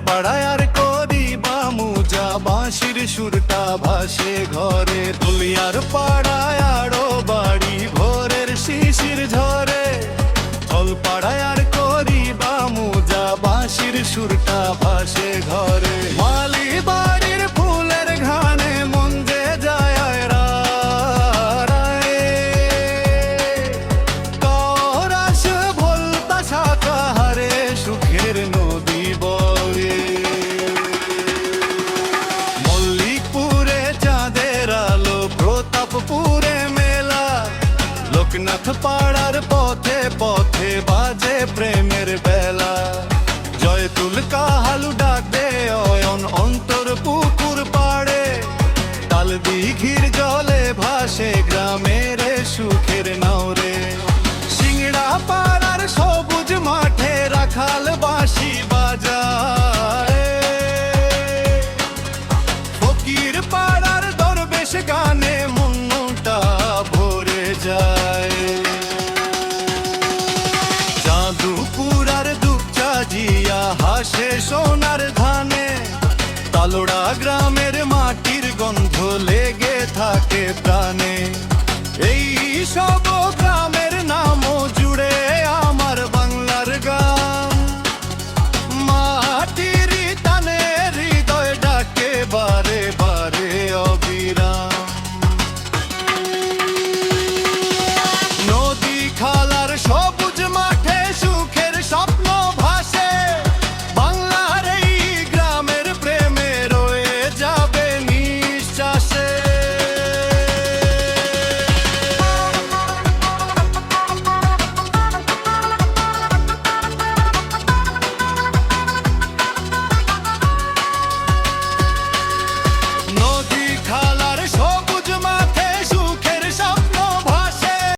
পাড়ায় আর করি বামুজা, বাঁশির সুরটা ভাসে ঘরে। তুলিয়ার পাড়ায় আরো বাড়ি, ভোরের শিশির ঝরে। পাড়ায় আর করি বামুজা, বাঁশির সুরটা ভাসে ঘরে। মালি বাড়ির ফুলের ঘানে মন যে যায় রাস ভোলতা শাকাহারে সুখের নদী বয়ে। মল্লিকপুরে চাঁদের আলো, প্রতাপপুরে মেলা, লোকনাথ পাড়ার পথে পথে বাজে প্রেমের বেলা। জয়তুল কাহালু ডাকে অয়ন অন্তর পুকুর পাড়ে, তাল দিঘির জলে ভাসে গ্রামের সুখের নাওরে। সিংড়া পাড়ার সবুজ মাঠে রাখাল বাঁশি বাজায়, ফকির পাড়ার দরবেশ গানে মনটা ভরে যায়। জাদুপুরার দুপচা জিয়া হাসে সোনার ধানে, তালোড়া গ্রামের মাটির গন্ধ লেগে থাকে প্রাণে। এই সব